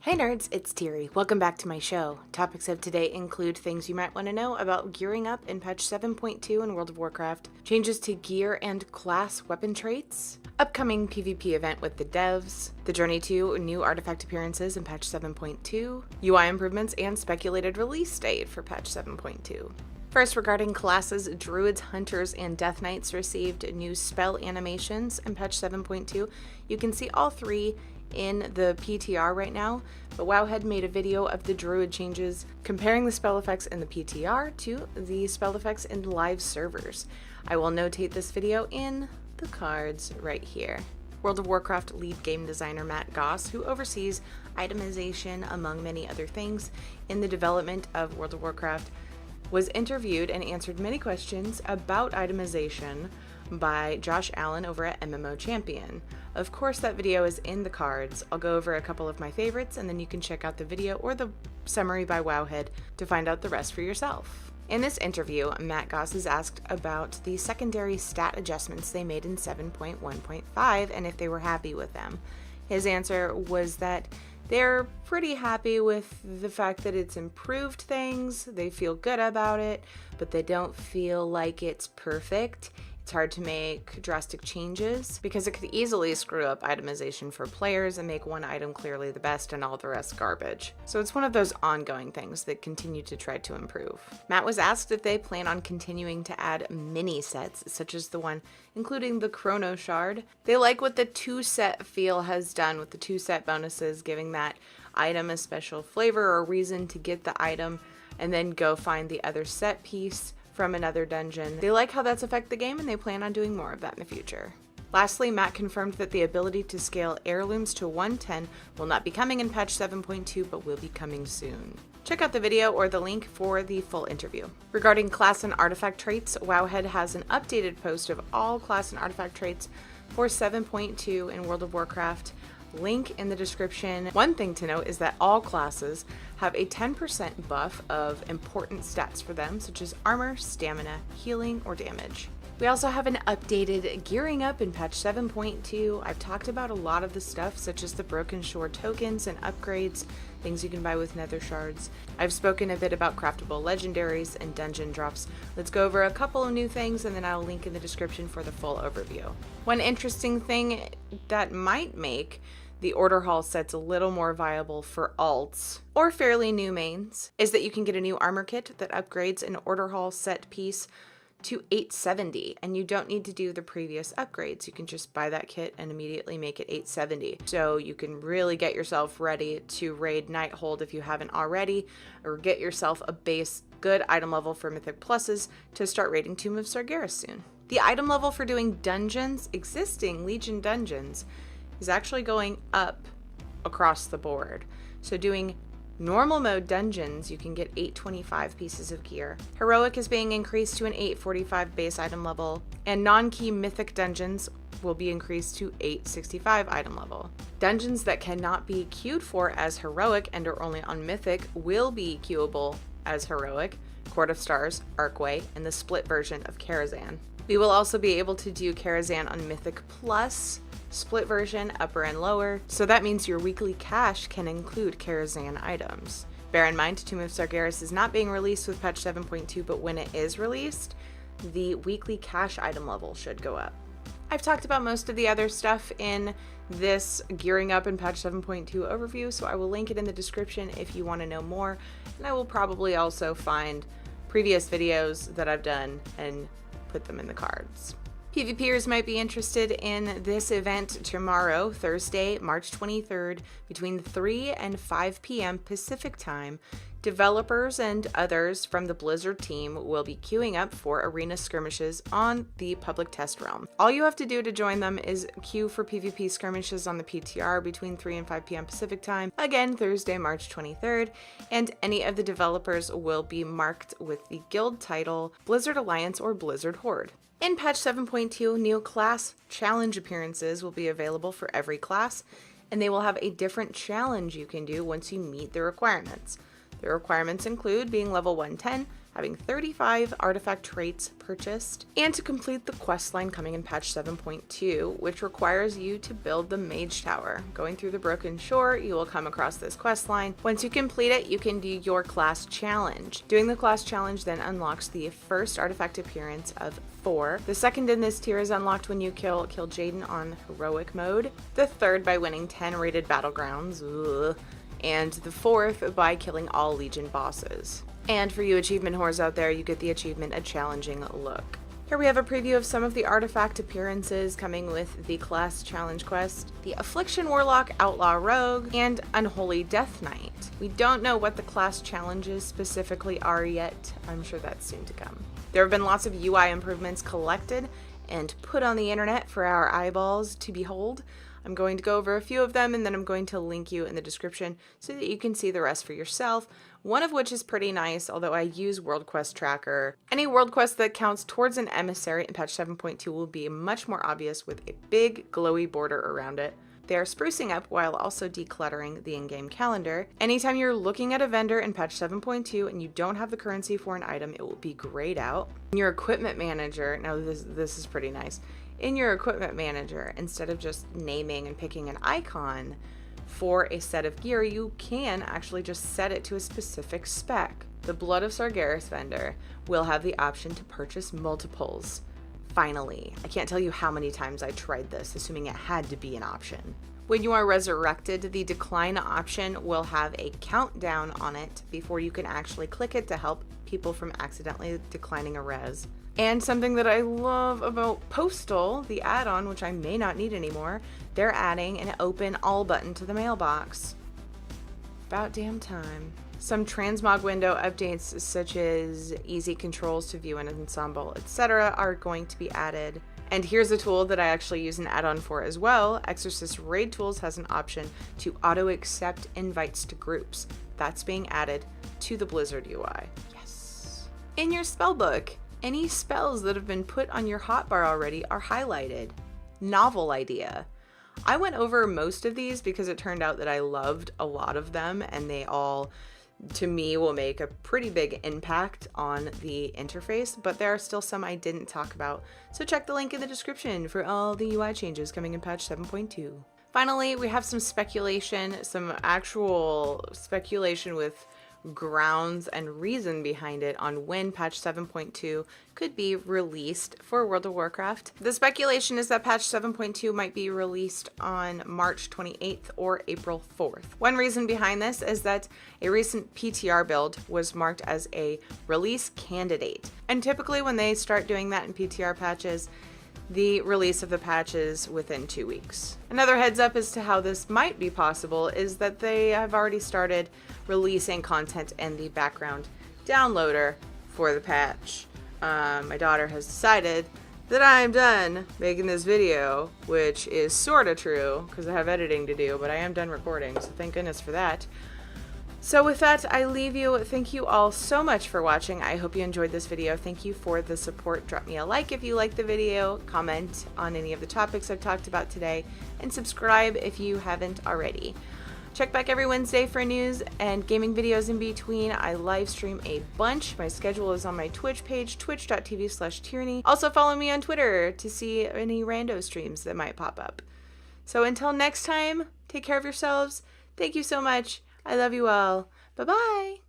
Hey nerds, it's Tiri. Welcome back to my show. Topics of today include things you might want to know about gearing up in patch 7.2 in World of Warcraft, changes to gear and class weapon traits, upcoming PvP event with the devs, the journey to new artifact appearances in patch 7.2, UI improvements, and speculated release date for patch 7.2. First, regarding classes, Druids, Hunters, and Death Knights received new spell animations in patch 7.2. You can see all three in the PTR right now, but WoW had made a video of the Druid changes comparing the spell effects in the PTR to the spell effects in live servers. I will notate this video in the cards right here. World of Warcraft lead game designer Matt Goss, who oversees itemization among many other things in the development of World of Warcraft, was interviewed and answered many questions about itemization by Josh Allen over at mmo-champion. Of course, that video is in the cards. I'll go over a couple of my favorites, and then you can check out the video or the summary by Wowhead to find out the rest for yourself. In this interview, Matt Goss is asked about the secondary stat adjustments they made in 7.1.5 and if they were happy with them. His answer was that they're pretty happy with the fact that it's improved things, they feel good about it, but they don't feel like it's perfect. It's hard to make drastic changes because it could easily screw up itemization for players and make one item clearly the best and all the rest garbage. So it's one of those ongoing things that continue to try to improve. Matt was asked if they plan on continuing to add mini sets, such as the one including the Chrono Shard. They like what the 2-set feel has done with the 2-set bonuses, giving that item a special flavor or reason to get the item and then go find the other set piece from another dungeon. They like how that's affected the game and they plan on doing more of that in the future. Lastly, Matt confirmed that the ability to scale heirlooms to 110 will not be coming in patch 7.2 but will be coming soon. Check out the video or the link for the full interview. Regarding class and artifact traits, Wowhead has an updated post of all class and artifact traits for 7.2 in World of Warcraft. Link in the description. One thing to note is that all classes have a 10% buff of important stats for them, such as armor, stamina, healing, or damage. We also have an updated gearing up in patch 7.2. I've talked about a lot of the stuff, such as the Broken Shore tokens and upgrades, things you can buy with nether shards. I've spoken a bit about craftable legendaries and dungeon drops. Let's go over a couple of new things and then I'll link in the description for the full overview. One interesting thing that might make the Order Hall sets a little more viable for alts or fairly new mains is that you can get a new armor kit that upgrades an Order Hall set piece to 870, and you don't need to do the previous upgrades. You can just buy that kit and immediately make it 870. So you can really get yourself ready to raid Nighthold if you haven't already, or get yourself a base good item level for Mythic Pluses to start raiding Tomb of Sargeras soon. The item level for doing dungeons, existing Legion dungeons, is actually going up across the board. So doing normal mode dungeons, you can get 825 pieces of gear. Heroic is being increased to an 845 base item level, and non-key mythic dungeons will be increased to 865 item level. Dungeons that cannot be queued for as heroic and are only on mythic will be queuable as heroic, Court of Stars, Archway, and the split version of Karazhan. We will also be able to do Karazhan on Mythic Plus, split version, upper and lower, so that means your weekly cache can include Karazhan items. Bear in mind, Tomb of Sargeras is not being released with patch 7.2, but when it is released, the weekly cache item level should go up. I've talked about most of the other stuff in this gearing up in patch 7.2 overview, so I will link it in the description if you want to know more, and I will probably also find previous videos that I've done and put them in the cards. PvPers might be interested in this event tomorrow, Thursday, March 23rd, between 3 and 5 p.m. Pacific time. Developers and others from the Blizzard team will be queuing up for arena skirmishes on the public test realm. All you have to do to join them is queue for PvP skirmishes on the PTR between 3 and 5 p.m. Pacific time, again Thursday, March 23rd, and any of the developers will be marked with the guild title Blizzard Alliance or Blizzard Horde. In patch 7.2, new class challenge appearances will be available for every class, and they will have a different challenge you can do once you meet the requirements. The requirements include being level 110, having 35 artifact traits purchased, and to complete the quest line coming in patch 7.2, which requires you to build the Mage Tower. Going through the Broken Shore, you will come across this quest line. Once you complete it, you can do your class challenge. Doing the class challenge then unlocks the first artifact appearance of 4. The second in this tier is unlocked when you kill Jaden on heroic mode. The third by winning 10 rated battlegrounds. Ugh. And the fourth by killing all Legion bosses. And for you achievement whores out there, you get the achievement A Challenging Look. Here we have a preview of some of the artifact appearances coming with the class challenge quest: the Affliction Warlock, Outlaw Rogue, and Unholy Death Knight. We don't know what the class challenges specifically are yet. I'm sure that's soon to come. There have been lots of UI improvements collected and put on the internet for our eyeballs to behold. I'm going to go over a few of them, and then I'm going to link you in the description so that you can see the rest for yourself, one of which is pretty nice, although I use World Quest Tracker. Any world quest that counts towards an emissary in patch 7.2 will be much more obvious with a big glowy border around it. They are sprucing up while also decluttering the in-game calendar. Anytime you're looking at a vendor in patch 7.2 and you don't have the currency for an item, it will be grayed out. In your equipment manager, now this is pretty nice. In your equipment manager, instead of just naming and picking an icon for a set of gear, you can actually just set it to a specific spec. The Blood of Sargeras vendor will have the option to purchase multiples. Finally, I can't tell you how many times I tried this, assuming it had to be an option. When you are resurrected, the decline option will have a countdown on it before you can actually click it to help people from accidentally declining a res. And something that I love about Postal, the add-on, which I may not need anymore, they're adding an open all button to the mailbox. About damn time. Some transmog window updates, such as easy controls to view an ensemble, etc., are going to be added. And here's a tool that I actually use an add-on for as well. Exorcist Raid Tools has an option to auto-accept invites to groups. That's being added to the Blizzard UI. Yes. In your spellbook, any spells that have been put on your hotbar already are highlighted. Novel idea. I went over most of these because it turned out that I loved a lot of them, and they all, to me, will make a pretty big impact on the interface, but there are still some I didn't talk about, so check the link in the description for all the UI changes coming in patch 7.2. Finally, we have some speculation, some actual speculation with grounds and reason behind it on when patch 7.2 could be released for World of Warcraft. The speculation is that patch 7.2 might be released on March 28th or April 4th. One reason behind this is that a recent PTR build was marked as a release candidate, and typically when they start doing that in PTR patches, the release of the patch is within 2 weeks. Another heads up as to how this might be possible is that they have already started releasing content in the background downloader for the patch. My daughter has decided that I'm done making this video, which is sorta true because I have editing to do, but I am done recording, so thank goodness for that. So with that, I leave you. Thank you all so much for watching. I hope you enjoyed this video. Thank you for the support. Drop me a like if you liked the video, comment on any of the topics I've talked about today, and subscribe if you haven't already. Check back every Wednesday for news and gaming videos in between. I live stream a bunch. My schedule is on my Twitch page, twitch.tv/Tirinei. Also follow me on Twitter to see any rando streams that might pop up. So until next time, take care of yourselves. Thank you so much. I love you all. Bye-bye.